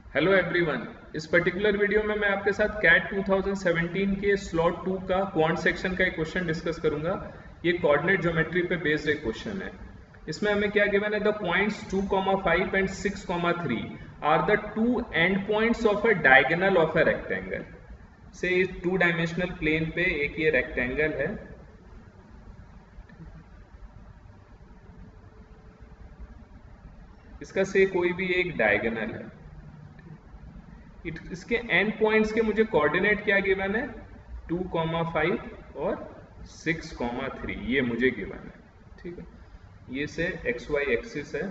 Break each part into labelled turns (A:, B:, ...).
A: Hello everyone, इस particular video में मैं आपके साथ कैट 2017 के स्लॉट 2 का क्वांट सेक्शन का एक क्वेश्चन डिस्कस करूंगा। ये कोऑर्डिनेट ज्योमेट्री पे बेस्ड एक क्वेश्चन है। इसमें हमें क्या गिवन है, the points 2,5 and 6,3 are the two end points of a diagonal of a rectangle. से इस 2 डायमेंशनल प्लेन पे एक ये रेक्टेंगल है, इसका से कोई भी एक डायगोनल है। इसके एंड पॉइंट्स के मुझे कोऑर्डिनेट क्या गिवन है, 2,5 और 6,3 ये मुझे गिवन है। ठीक है, ये से एक्स वाई एक्सिस है,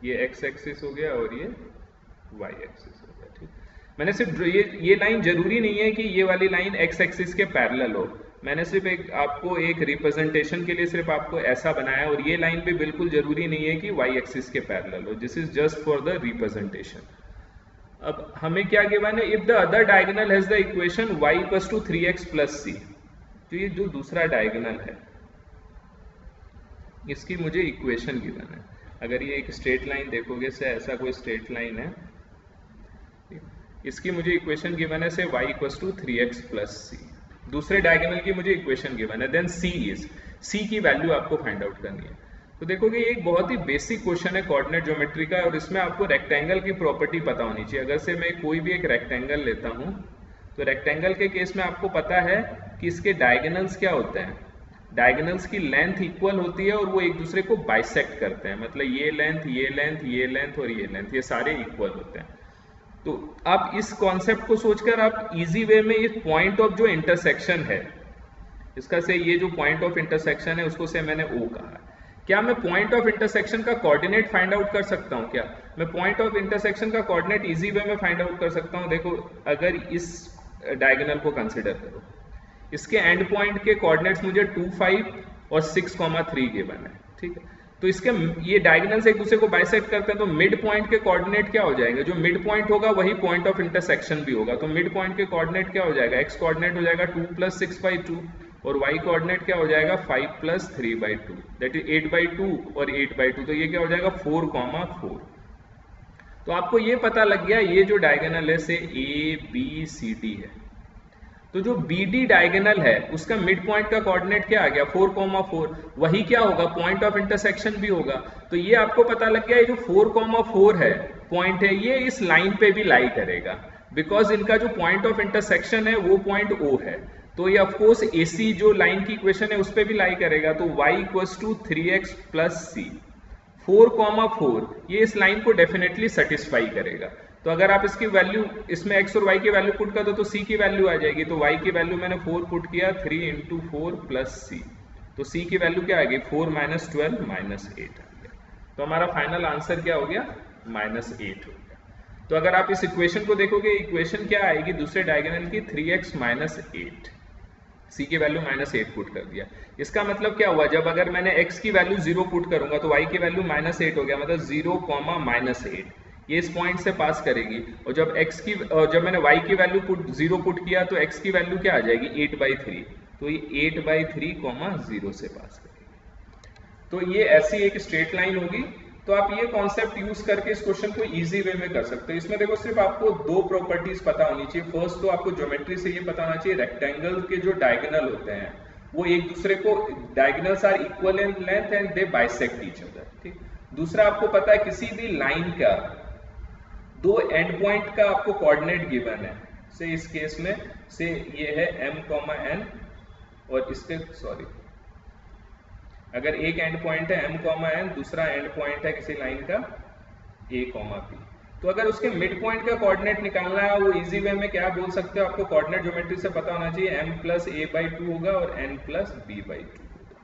A: ये एक्स एक्सिस हो गया और ये वाई एक्सिस हो गया। ठीक, मैंने सिर्फ ये लाइन जरूरी नहीं है कि ये वाली लाइन एक्स एक्सिस के पैरेलल हो, मैंने सिर्फ आपको एक रिप्रेजेंटेशन के लिए सिर्फ आपको ऐसा बनाया, और ये लाइन भी बिल्कुल जरूरी नहीं है कि वाई एक्सिस के पैरेलल हो, this is just for the representation. अब हमें क्या गिवन है, if the other diagonal has the equation y equals to 3x plus c, तो ये जो दूसरा डायगोनल है इसकी मुझे इक्वेशन गिवन है। अगर ये एक स्ट्रेट लाइन देखोगे से ऐसा कोई स्ट्रेट लाइन है, इसकी मुझे इक्वेशन गिवन है से y equals to 3x plus c, दूसरे डायगोनल की मुझे इक्वेशन गिवन है। देन c की वैल्यू आपको फाइंड आउट करनी है। तो देखोगे ये एक बहुत ही बेसिक क्वेश्चन है कोऑर्डिनेट ज्योमेट्री का, और इसमें आपको रेक्टेंगल की प्रॉपर्टी पता होनी चाहिए। अगर से मैं कोई भी एक रेक्टेंगल लेता हूं, तो रेक्टेंगल के केस में आपको पता है कि इसके डायगोनल्स क्या होते हैं, डायगोनल्स की लेंथ इक्वल होती है और वो एक दूसरे को बाइसेक्ट करते हैं, मतलब ये लेंथ ये लेंथ ये लेंथ और ये लेंथ ये सारे इक्वल होते हैं। तो आप इस कॉन्सेप्ट को सोचकर आप इजी वे में इस पॉइंट ऑफ जो इंटरसेक्शन है, इसका से ये जो पॉइंट ऑफ इंटरसेक्शन है उसको से मैंने O कहा है। क्या मैं पॉइंट ऑफ इंटरसेक्शन का कोऑर्डिनेट फाइंड आउट कर सकता हूं? क्या मैं पॉइंट ऑफ इंटरसेक्शन का कोऑर्डिनेट इजी वे में फाइंड आउट कर सकता हूं? देखो, अगर इस डायगोनल को कंसिडर करो, इसके एंड पॉइंट के कोऑर्डिनेट्स मुझे 2, 5 और 6,3 गिवन है। ठीक है, तो इसके ये डायगोनल्स एक दूसरे को बाइसेक्ट करते हैं, तो मिड पॉइंट के कोऑर्डिनेट क्या हो जाएंगे, जो मिड पॉइंट होगा वही पॉइंट ऑफ इंटरसेक्शन भी होगा। तो मिड पॉइंट के कोऑर्डिनेट क्या हो जाएगा, एक्स कोऑर्डिनेट हो जाएगा 2 + 6/2 और y कोऑर्डिनेट क्या हो जाएगा 5 + 3/2, दैट इज 8/2 और 8/2, तो ये क्या हो जाएगा 4,4। तो आपको ये पता लग गया ये जो डायगोनल है से ABCD है, तो जो BD डायगोनल है उसका मिड पॉइंट का कोऑर्डिनेट क्या आ गया 4,4, वही क्या होगा पॉइंट ऑफ इंटरसेक्शन भी होगा। तो ये आपको पता लग गया ये जो 4,4 है पॉइंट है, ये इस लाइन पे भी लाई करेगा, बिकॉज इनका जो पॉइंट ऑफ इंटरसेक्शन है वो पॉइंट O है, तो ये ऑफकोर्स AC जो लाइन की इक्वेशन है उस पर भी लाई करेगा। तो y equals to 3x plus c, 4,4 ये इस लाइन को डेफिनेटली सेटिस्फाई करेगा। तो अगर आप इसकी वैल्यू इसमें x और y की वैल्यू पुट कर दो तो c की वैल्यू आ जाएगी। तो y की वैल्यू मैंने 4 पुट किया, 3 × 4 प्लस c, तो c की वैल्यू क्या आ गई 4 - 12 - 8 आ गया। तो हमारा फाइनल आंसर क्या हो गया -8 हो गया। तो अगर आप इस इक्वेशन को देखोगे, इक्वेशन क्या आएगी दूसरे डायगोनल की 3x - 8, c की वैल्यू -8 पुट कर दिया। इसका मतलब क्या हुआ, जब अगर मैंने x की वैल्यू 0 पुट करूंगा तो y की वैल्यू -8 हो गया, मतलब 0, -8 ये इस पॉइंट से पास करेगी। और जब मैंने y की वैल्यू 0 पुट किया तो x की वैल्यू क्या आ जाएगी 8/3, तो ये 8/3, 0 से पास करेगी। तो ये ऐसी एक स्ट्रेट लाइन होगी। तो आप ये कॉन्सेप्ट यूज करके इस क्वेश्चन को इजी वे में कर सकते हो। इसमें देखो सिर्फ आपको 2 प्रॉपर्टीज पता होनी चाहिए। फर्स्ट तो आपको ज्योमेट्री से ये पता होना चाहिए रेक्टेंगल के जो डायगोनल होते हैं वो एक दूसरे को, diagonals are equal in length and they bisect each other. ठीक, दूसरा आपको पता है किसी भी लाइन का 2 एंड पॉइंट का आपको कोऑर्डिनेट गिवन है। से इस केस में से ये है m, n और इसके अगर एक एंड पॉइंट है m, n, दूसरा एंड पॉइंट है किसी लाइन का a, p, तो अगर उसके मिड पॉइंट का कोऑर्डिनेट निकालना है वो इजी वे में क्या बोल सकते हो, आपको कोऑर्डिनेट ज्योमेट्री से पता होना चाहिए m + a/2 होगा और n + b/2 होगा।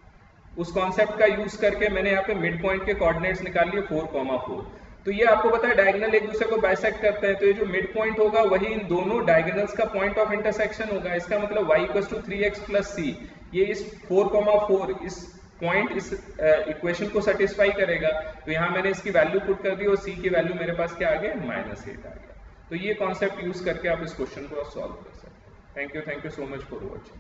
A: उस कॉन्सेप्ट का यूज करके मैंने यहाँ पे मिड पॉइंट के कोऑर्डिनेट्स निकाल लिए 4,4। तो ये आपको पता है डायगोनल एक दूसरे को बाइसेक्ट करते हैं, तो ये जो मिड पॉइंट होगा वही इन दोनों डायगोनल्स का पॉइंट ऑफ इंटरसेक्शन होगा। इसका मतलब y = 3x + c, ये इस 4,4 इस पॉइंट इस इक्वेशन को सेटिस्फाई करेगा। तो यहाँ मैंने इसकी वैल्यू पुट कर दी और c की वैल्यू मेरे पास क्या आ गया -8 आ गया। तो ये कॉन्सेप्ट यूज करके आप इस क्वेश्चन को सॉल्व कर सकते हैं। Thank you so much for watching.